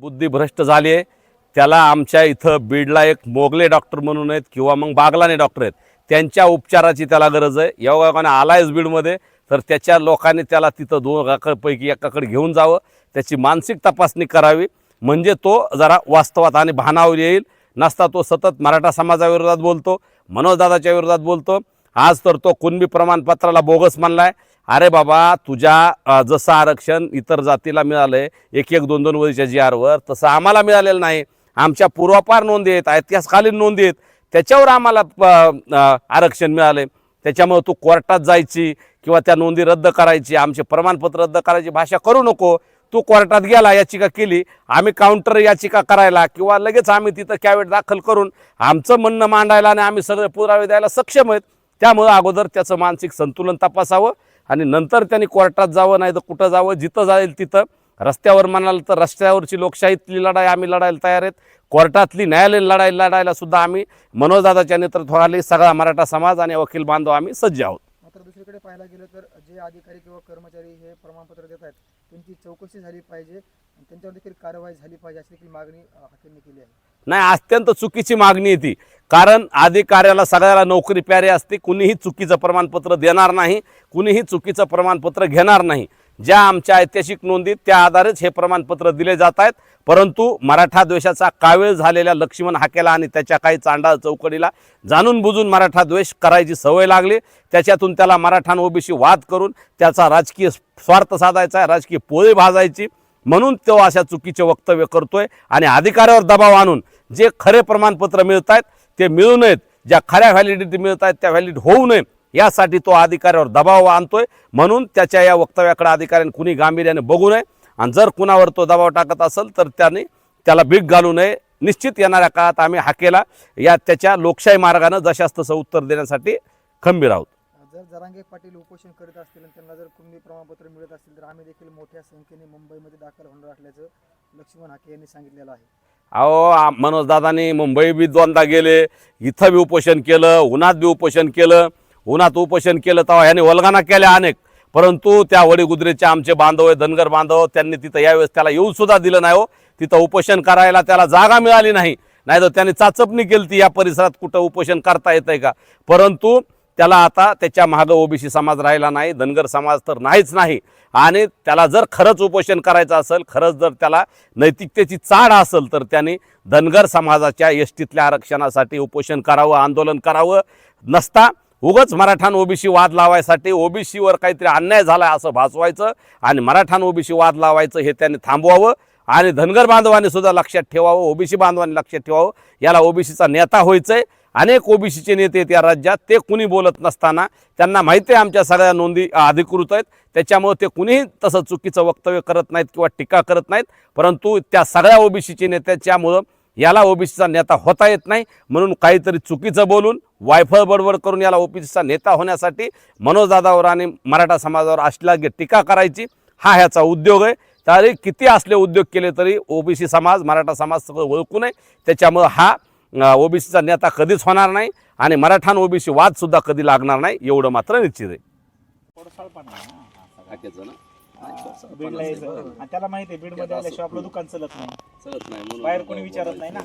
बुद्धिभ्रष्ट झाली आहे. त्याला आमच्या इथं बीडला एक मोगले डॉक्टर म्हणून आहेत किंवा मग बागलाने डॉक्टर आहेत, त्यांच्या उपचाराची त्याला गरज आहे. योगायोगाने आलायच बीडमध्ये, तर त्याच्या लोकांनी त्याला तिथं दोघांपैकी एकाकडे घेऊन जावं, त्याची मानसिक तपासणी करावी, म्हणजे तो जरा वास्तवात आणि भानावर येईल. नसता तो सतत मराठा समाजाविरोधात बोलतो, मनोजदादाच्या विरोधात बोलतो. आज तर तो कुणबी प्रमाणपत्राला बोगस मानलाय. अरे बाबा, तुझ्या जसं आरक्षण इतर जातीला मिळालंय 1-1, 2-2 वर्षाच्या GR तसं आम्हाला मिळालेलं नाही. आमच्या पूर्वापार नोंदी आहेत, इतिहासकालीन नोंदी आहेत, त्याच्यावर आम्हाला आरक्षण मिळाले. त्याच्यामुळे तू कोर्टात जायची किंवा त्या नोंदी रद्द करायची, आमचे प्रमाणपत्र रद्द करायची भाषा करू नको. तू कोर्टात गेला, याचिका केली, आम्ही काउंटर याचिका करायला किंवा लगेच आम्ही तिथं कॅवेट दाखल करून आमचं म्हणणं मांडायला आणि आम्ही सगळे पुरावे द्यायला सक्षम आहेत. त्यामुळं अगोदर त्याचं मानसिक संतुलन तपासावं आणि नंतर त्यांनी कोर्टात जावं, नाही तर कुठं जावं, जिथं जाईल तिथं. रस्त्यावर म्हणाल तर रस्त्यावरची लोकशाहीतली लढाई आम्ही लढायला तयार आहेत. कोर्टातली न्यायालयीन लढायला सुद्धा आम्ही मनोजदादाच्या नेतृत्वाखाली सगळा मराठा समाज आणि वकील बांधव आम्ही सज्ज आहोत. मात्र दुसरीकडे पाहायला गेलं तर जे अधिकारी किंवा कर्मचारी हे प्रमाणपत्र देत आहेत त्यांची चौकशी झाली पाहिजे आणि त्यांच्यावर देखील कारवाई झाली पाहिजे अशी देखील मागणी हाकेंनी केली आहे. नाही, अत्यंत चुकीची मागणी आहे ती. कारण अधिकाऱ्याला सगळ्याला नोकरी प्यारी असते. कुणीही चुकीचं प्रमाणपत्र देणार नाही, कुणीही चुकीचं प्रमाणपत्र घेणार नाही. ज्या आमच्या ऐतिहासिक नोंदीत त्या आधारेच हे प्रमाणपत्र दिले जात आहेत. परंतु मराठा द्वेषाचा कावीळ झालेल्या लक्ष्मण हाकेला आणि त्याच्या काही चांडाळ चौकडीला जाणून बुजून मराठा द्वेष करायची सवय लागली. त्याच्यातून त्याला मराठा आणि ओबीसी वाद करून त्याचा राजकीय स्वार्थ साधायचा आहे, राजकीय पोळी भाजायची, म्हणून तो अशा चुकीचे वक्तव्य करतोय. आणि अधिकाऱ्यावर दबाव आणून जे खरे प्रमाणपत्र मिळत आहेत ते मिळू नयेत, ज्या खऱ्या व्हॅलिडिटी मिळत आहेत त्या व्हॅलिड होऊ नये, यासाठी तो अधिकाऱ्यावर दबाव आणतोय. म्हणून त्याच्या या वक्तव्याकडे अधिकाऱ्यांनी कुणी गांभीर्याने बघू नये आणि जर कुणावर तो दबाव टाकत असेल तर त्याला भीक घालू नये. निश्चित येणाऱ्या काळात आम्ही हाकेला त्याच्या लोकशाही मार्गाने जशास तसं उत्तर देण्यासाठी खंबीर आहोत. जर जरांगे पाटील उपोषण करीत असतील आणि त्यांना जर कुणबी प्रमाणपत्र मिळत असतील तर आम्ही देखील मोठ्या संख्येने मुंबईमध्ये दाखल होणार असल्याचं लक्ष्मण हाके यांनी सांगितलेलं आहे. अहो, मनोजदादांनी मुंबई बी 2दा गेले, इथं बी उपोषण केलं, उन्हात बी उपोषण केलं. उन्हात उपोषण केलं तेव्हा ह्याने वल्गना केल्या अनेक, परंतु त्या वडीगुद्रेचे आमचे बांधव आहे, धनगर बांधव, त्यांनी तिथं यावेळेस त्याला येऊ सुद्धा दिलं नाही. हो, तिथं उपोषण करायला त्याला जागा मिळाली नाही, नाहीतर त्यांनी चाचपणी केली ती या परिसरात कुठं उपोषण करता येतंय का. परंतु त्याला आता त्याच्या मागं ओबीसी समाज राहिला नाही, धनगर समाज तर नाहीच नाही. आणि त्याला जर खरंच उपोषण करायचं असेल, खरंच जर त्याला नैतिकतेची चाड असेल तर त्यांनी धनगर समाजाच्या एसटीतल्या आरक्षणासाठी उपोषण करावं, आंदोलन करावं. नसता उगच मराठा आणि ओबीसी वाद लावायसाठी ओबीसीवर काहीतरी अन्याय झाला असं भासवायचं आणि मराठा आणि ओबीसी वाद लावायचं हे त्यांनी थांबवावं. आणि धनगर बांधवांनी सुद्धा लक्षात ठेवावं, ओबीसी बांधवांनी लक्षात ठेवावं, याला ओबीसीचा नेता व्हायचंय. अनेक ओबीसीचे नेते आहेत या राज्यात, ते कुणी बोलत नसताना त्यांना माहिती आहे आमच्या सगळ्या नोंदी अधिकृत आहेत, त्याच्यामुळे ते कुणीही तसं चुकीचं वक्तव्य करत नाहीत किंवा टीका करत नाहीत. परंतु त्या सगळ्या ओबीसीचे नेत्याच्यामुळं याला ओबीसीचा नेता होता येत नाही. म्हणून काहीतरी चुकीचं बोलून वायफळ बडबड करून याला ओबीसीचा नेता होण्यासाठी मनोजदादावर आणि मराठा समाजावर अश्लील टीका करायची हा ह्याचा उद्योग आहे. तरी किती असले उद्योग केले तरी ओबीसी समाज, मराठा समाज सगळं ओळखू नये. त्याच्यामुळं हा ओबीसीचा नेता कधीच होणार नाही आणि मराठा आणि ओबीसी वाद सुद्धा कधी लागणार नाही, एवढं मात्र निश्चित आहे. त्याला माहिती आहे बीड मध्ये आल्याशिवाय आपलं दुकान चलत नाही, बाहेर कोणी विचारत नाही ना.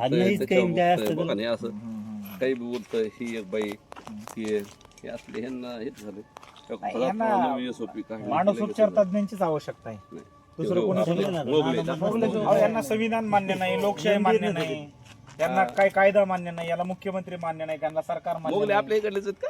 आणि काही बोलत ही एक बाई असले माणूस उपचार तज्ञांचीच आवश्यकता आहे, दुसरं कोणी. यांना संविधान मान्य नाही, लोकशाही मान्य नाही, त्यांना काय कायदा मान्य नाही, याला मुख्यमंत्री मान्य नाही, त्यांना सरकार मान्य नाही. आपल्या इकडलेच आहेत का?